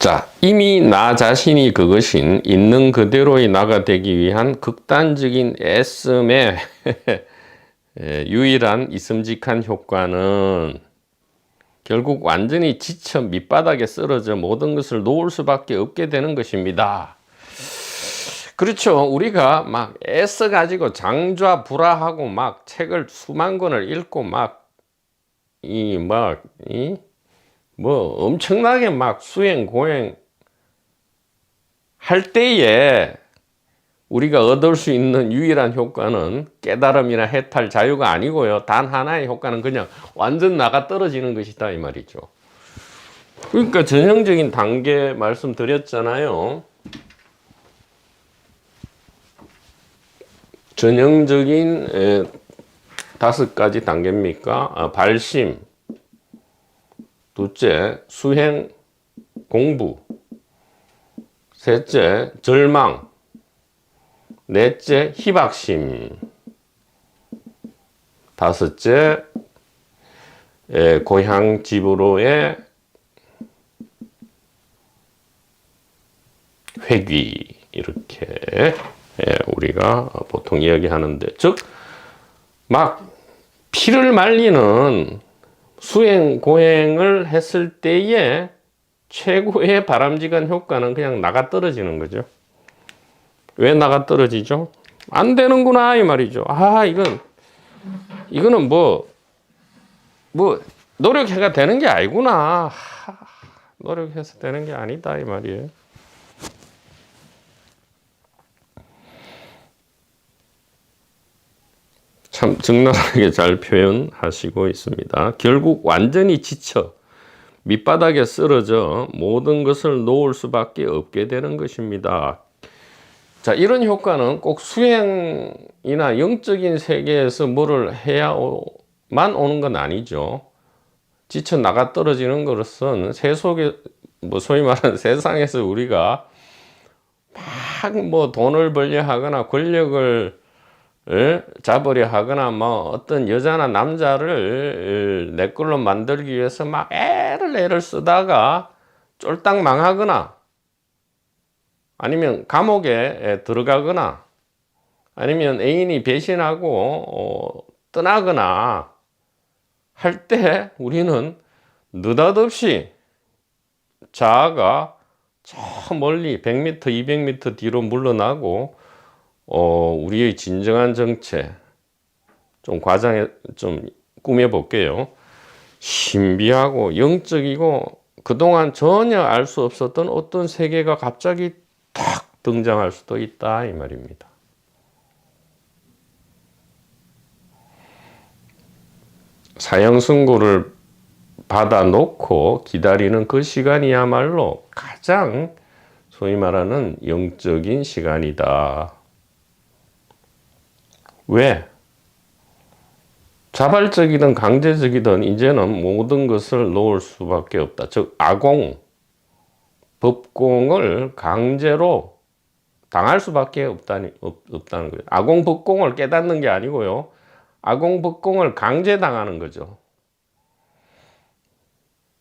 자, 이미 나 자신이 그것인 있는 그대로의 나가 되기 위한 극단적인 애씀의 유일한 있음직한 효과는 결국 완전히 지쳐 밑바닥에 쓰러져 모든 것을 놓을 수밖에 없게 되는 것입니다. 그렇죠. 우리가 막 애써 가지고 장좌불화하고 막 책을 수만 권을 읽고 뭐 엄청나게 막 수행 고행 할 때에 우리가 얻을 수 있는 유일한 효과는 깨달음이나 해탈 자유가 아니고요. 단 하나의 효과는 그냥 완전 나가 떨어지는 것이다 이 말이죠. 그러니까 전형적인 단계 말씀드렸잖아요. 전형적인 5가지 단계입니까? 발심, 둘째 수행 공부, 셋째 절망, 넷째 희박심, 다섯째 고향 집으로의 회귀, 이렇게 우리가 보통 이야기하는데, 즉 막 피를 말리는 수행 고행을 했을 때에 최고의 바람직한 효과는 그냥 나가 떨어지는 거죠. 왜 나가 떨어지죠? 안 되는구나 이 말이죠. 이거는 뭐 노력해가 되는 게 아니구나. 노력해서 되는 게 아니다 이 말이에요. 참 적나라하게 잘 표현하시고 있습니다. 결국 완전히 지쳐 밑바닥에 쓰러져 모든 것을 놓을 수밖에 없게 되는 것입니다. 자, 이런 효과는 꼭 수행이나 영적인 세계에서 뭐를 해야만 오는 건 아니죠. 지쳐 나가 떨어지는 것은 세속에 소위 말하는 세상에서 우리가 막 돈을 벌려 하거나 권력을 잡으려 하거나 어떤 여자나 남자를 내 걸로 만들기 위해서 막 애를 쓰다가 쫄딱 망하거나, 아니면 감옥에 들어가거나, 아니면 애인이 배신하고 떠나거나 할 때 우리는 느닷없이 자아가 저 멀리 100m, 200m 뒤로 물러나고 우리의 진정한 정체, 좀 꾸며 볼게요. 신비하고 영적이고 그동안 전혀 알 수 없었던 어떤 세계가 갑자기 탁 등장할 수도 있다 이 말입니다. 사형 선고를 받아놓고 기다리는 그 시간이야말로 가장 소위 말하는 영적인 시간이다. 왜? 자발적이든 강제적이든 이제는 모든 것을 놓을 수밖에 없다. 즉 아공, 법공을 강제로 당할 수밖에 없다는 거예요. 아공, 법공을 깨닫는 게 아니고요. 아공, 법공을 강제당하는 거죠.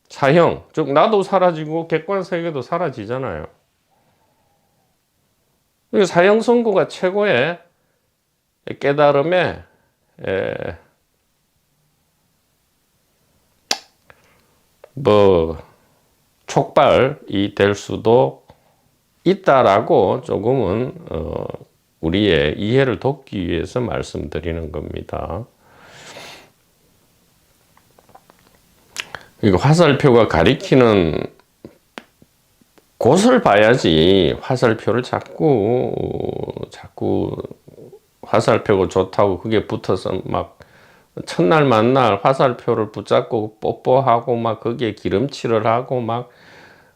사형, 즉 나도 사라지고 객관세계도 사라지잖아요. 사형 선고가 최고의 깨달음의 촉발이 될 수도 있다라고 조금은 우리의 이해를 돕기 위해서 말씀드리는 겁니다. 이거 화살표가 가리키는 곳을 봐야지 화살표를 자꾸 화살표가 좋다고 그게 붙어서 막 첫날 만날 화살표를 붙잡고 뽀뽀하고 막 거기에 기름칠을 하고 막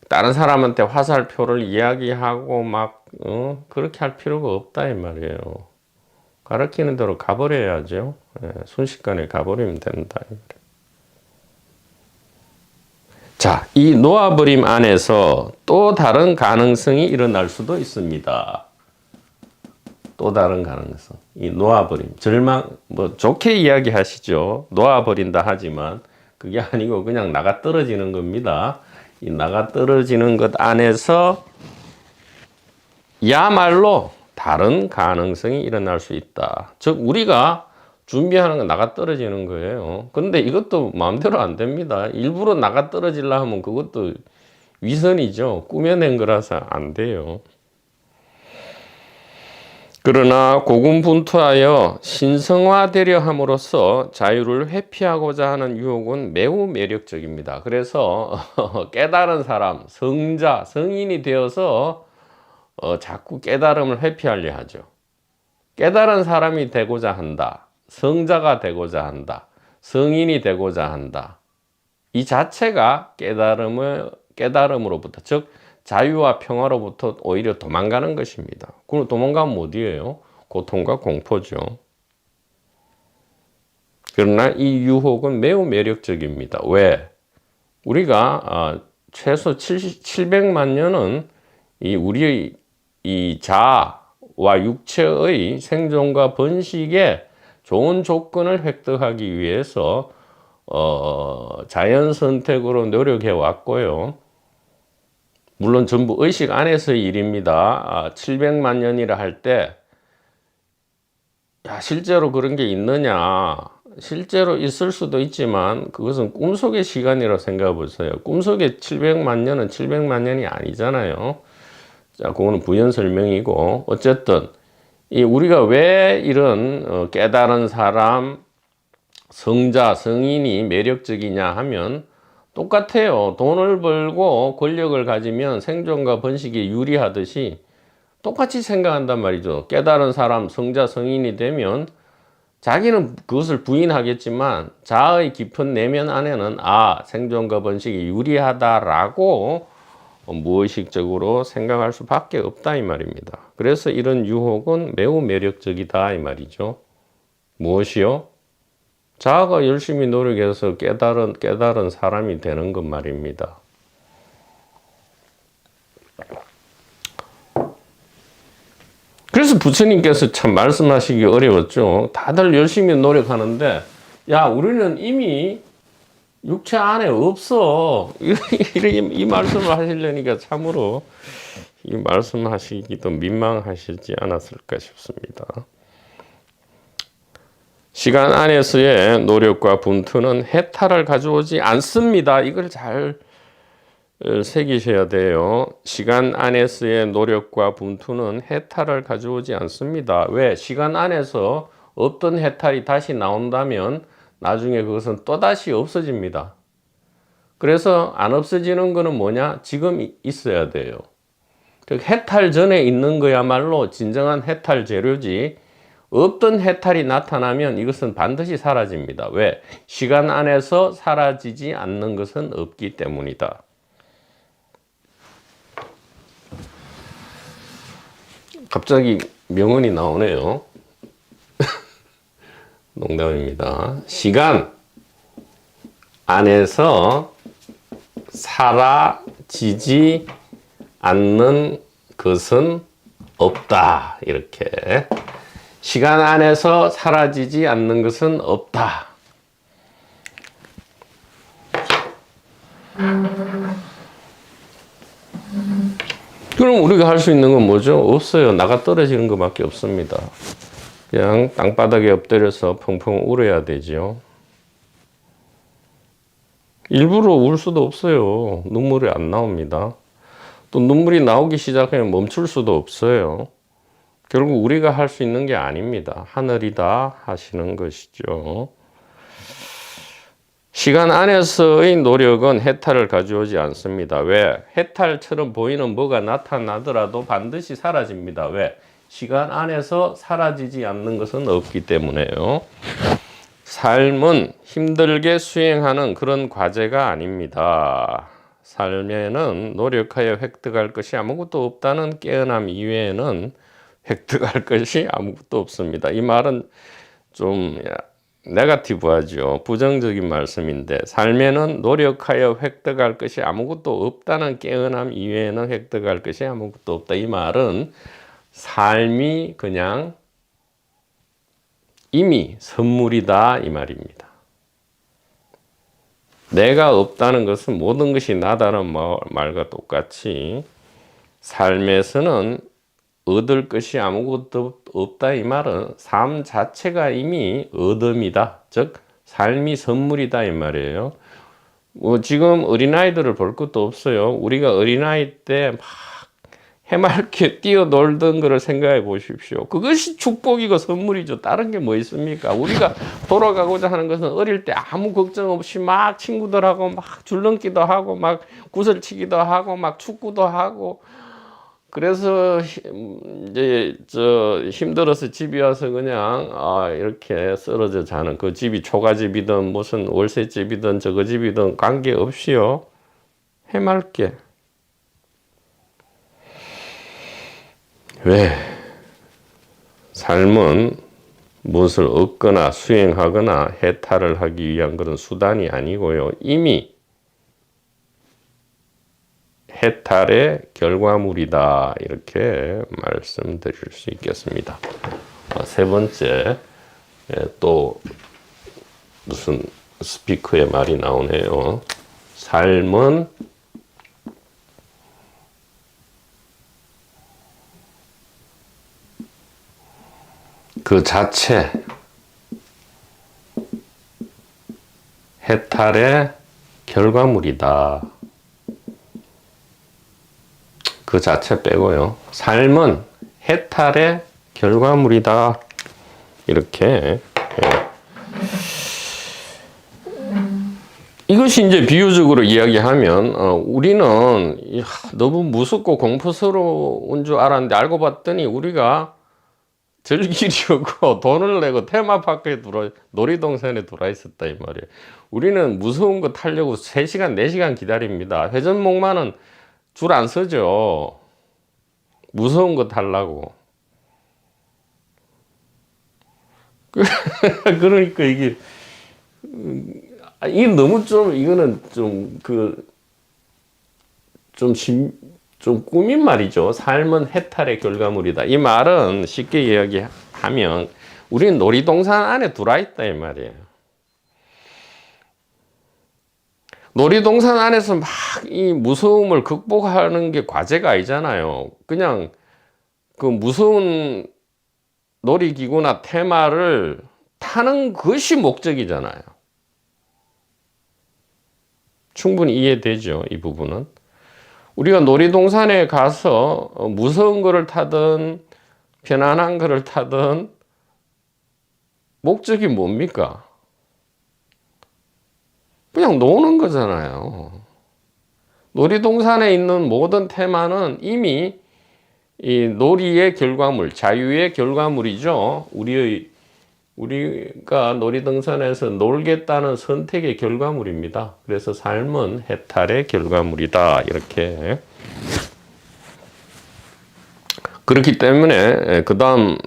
다른 사람한테 화살표를 이야기하고 막 그렇게 할 필요가 없다 이 말이에요. 가르치는 대로 가버려야죠. 순식간에 가버리면 된다. 자, 이 놓아버림 안에서 또 다른 가능성이 일어날 수도 있습니다. 또 다른 가능성. 이 놓아버림, 절망, 좋게 이야기하시죠. 놓아버린다 하지만 그게 아니고 그냥 나가 떨어지는 겁니다. 이 나가 떨어지는 것 안에서 야말로 다른 가능성이 일어날 수 있다. 즉 우리가 준비하는 건 나가 떨어지는 거예요. 근데 이것도 마음대로 안 됩니다. 일부러 나가 떨어지려 하면 그것도 위선이죠. 꾸며낸 거라서 안 돼요. 그러나 고군분투하여 신성화되려 함으로써 자유를 회피하고자 하는 유혹은 매우 매력적입니다. 그래서 깨달은 사람, 성자, 성인이 되어서 자꾸 깨달음을 회피하려 하죠. 깨달은 사람이 되고자 한다. 성자가 되고자 한다. 성인이 되고자 한다. 이 자체가 깨달음으로부터, 즉 자유와 평화로부터 오히려 도망가는 것입니다. 그럼 도망가면 어디예요? 고통과 공포죠. 그러나 이 유혹은 매우 매력적입니다. 왜? 우리가 최소 700만 년은 우리의 이 자아와 육체의 생존과 번식에 좋은 조건을 획득하기 위해서 자연 선택으로 노력해 왔고요. 물론 전부 의식 안에서의 일입니다. 700만 년이라 할 때 실제로 그런 게 있느냐? 실제로 있을 수도 있지만 그것은 꿈속의 시간이라고 생각해 보세요. 꿈속의 700만 년은 700만 년이 아니잖아요. 자, 그거는 부연 설명이고, 어쨌든 우리가 왜 이런 깨달은 사람, 성자, 성인이 매력적이냐 하면 똑같아요. 돈을 벌고 권력을 가지면 생존과 번식에 유리하듯이 똑같이 생각한단 말이죠. 깨달은 사람, 성자, 성인이 되면 자기는 그것을 부인하겠지만 자아의 깊은 내면 안에는 생존과 번식이 유리하다라고 무의식적으로 생각할 수밖에 없다 이 말입니다. 그래서 이런 유혹은 매우 매력적이다 이 말이죠. 무엇이요? 자아가 열심히 노력해서 깨달은 사람이 되는 것 말입니다. 그래서 부처님께서 참 말씀하시기 어려웠죠. 다들 열심히 노력하는데 우리는 이미 육체 안에 없어. 이 말씀을 하시려니까 참으로 이 말씀하시기도 민망하시지 않았을까 싶습니다. 시간 안에서의 노력과 분투는 해탈을 가져오지 않습니다. 이걸 잘 새기셔야 돼요. 시간 안에서의 노력과 분투는 해탈을 가져오지 않습니다. 왜? 시간 안에서 없던 해탈이 다시 나온다면 나중에 그것은 또다시 없어집니다. 그래서 안 없어지는 거는 뭐냐? 지금 있어야 돼요. 해탈 전에 있는 거야말로 진정한 해탈 재료지, 없던 해탈이 나타나면 이것은 반드시 사라집니다. 왜? 시간 안에서 사라지지 않는 것은 없기 때문이다. 갑자기 명언이 나오네요. 농담입니다. 시간 안에서 사라지지 않는 것은 없다. 이렇게. 시간 안에서 사라지지 않는 것은 없다. 그럼 우리가 할 수 있는 건 뭐죠? 없어요. 나가 떨어지는 것밖에 없습니다. 그냥 땅바닥에 엎드려서 펑펑 울어야 되죠. 일부러 울 수도 없어요. 눈물이 안 나옵니다. 또 눈물이 나오기 시작하면 멈출 수도 없어요. 결국 우리가 할 수 있는 게 아닙니다. 하늘이 다 하시는 것이죠. 시간 안에서의 노력은 해탈을 가져오지 않습니다. 왜? 해탈처럼 보이는 뭐가 나타나더라도 반드시 사라집니다. 왜? 시간 안에서 사라지지 않는 것은 없기 때문에요. 삶은 힘들게 수행하는 그런 과제가 아닙니다. 삶에는 노력하여 획득할 것이 아무것도 없다는 깨어남 이외에는 획득할 것이 아무것도 없습니다. 이 말은 좀 네거티브하죠. 부정적인 말씀인데, 삶에는 노력하여 획득할 것이 아무것도 없다는 깨어남 이외에는 획득할 것이 아무것도 없다. 이 말은 삶이 그냥 이미 선물이다 이 말입니다. 내가 없다는 것은 모든 것이 나다는 말과 똑같이 삶에서는 얻을 것이 아무것도 없다 이 말은 삶 자체가 이미 얻음이다. 즉 삶이 선물이다 이 말이에요. 뭐 지금 어린아이들을 볼 것도 없어요. 우리가 어린아이 때 막 해맑게 뛰어놀던 거를 생각해 보십시오. 그것이 축복이고 선물이죠. 다른 게 뭐 있습니까? 우리가 돌아가고자 하는 것은 어릴 때 아무 걱정 없이 막 친구들하고 막 줄넘기도 하고 막 구슬치기도 하고 막 축구도 하고 그래서 이제 힘들어서 집에 와서 그냥 이렇게 쓰러져 자는 그 집이 초가집이든 무슨 월세집이든 저거 집이든 관계없이요. 해맑게. 왜? 삶은 무엇을 얻거나 수행하거나 해탈을 하기 위한 그런 수단이 아니고요. 이미 해탈의 결과물이다. 이렇게 말씀드릴 수 있겠습니다. 세 번째, 또 무슨 스피커의 말이 나오네요. 삶은 그 자체 해탈의 결과물이다. 그 자체 빼고요. 삶은 해탈의 결과물이다. 이렇게. 이것이 이제 비유적으로 이야기하면 우리는 너무 무섭고 공포스러운 줄 알았는데 알고 봤더니 우리가 즐기려고 돈을 내고 테마파크에 놀이동산에 들어와 있었다 이 말이에요. 우리는 무서운 거 타려고 3시간, 4시간 기다립니다. 회전목마는 줄 안 서죠. 무서운 거 타려고. 그러니까 이게 너무 이거는 좀 꾸민 말이죠. 삶은 해탈의 결과물이다. 이 말은 쉽게 이야기하면 우리는 놀이동산 안에 들어와 있다 이 말이에요. 놀이동산 안에서 막 이 무서움을 극복하는 게 과제가 아니잖아요. 그냥 그 무서운 놀이기구나 테마를 타는 것이 목적이잖아요. 충분히 이해되죠, 이 부분은. 우리가 놀이동산에 가서 무서운 거를 타든 편안한 거를 타든 목적이 뭡니까? 그냥 노는 거잖아요. 놀이동산에 있는 모든 테마는 이미 이 놀이의 결과물, 자유의 결과물이죠. 우리가 놀이동산에서 놀겠다는 선택의 결과물입니다. 그래서 삶은 해탈의 결과물이다. 이렇게. 그렇기 때문에 그 다음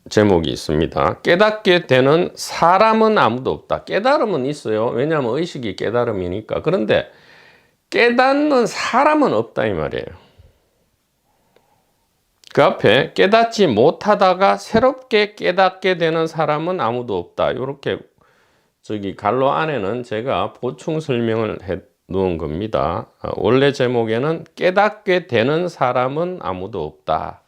제목이 있습니다. 깨닫게 되는 사람은 아무도 없다. 깨달음은 있어요. 왜냐하면 의식이 깨달음이니까. 그런데 깨닫는 사람은 없다 이 말이에요. 그 앞에 깨닫지 못하다가 새롭게 깨닫게 되는 사람은 아무도 없다. 이렇게 갈로 안에는 제가 보충 설명을 해 놓은 겁니다. 원래 제목에는 깨닫게 되는 사람은 아무도 없다.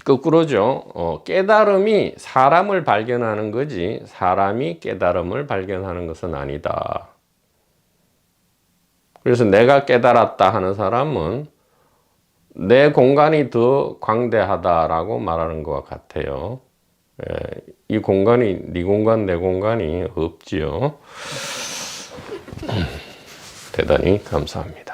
거꾸로죠. 깨달음이 사람을 발견하는 거지 사람이 깨달음을 발견하는 것은 아니다. 그래서 내가 깨달았다 하는 사람은 내 공간이 더 광대하다라고 말하는 것 같아요. 이 공간이 네 공간 내 공간이 없지요. 대단히 감사합니다.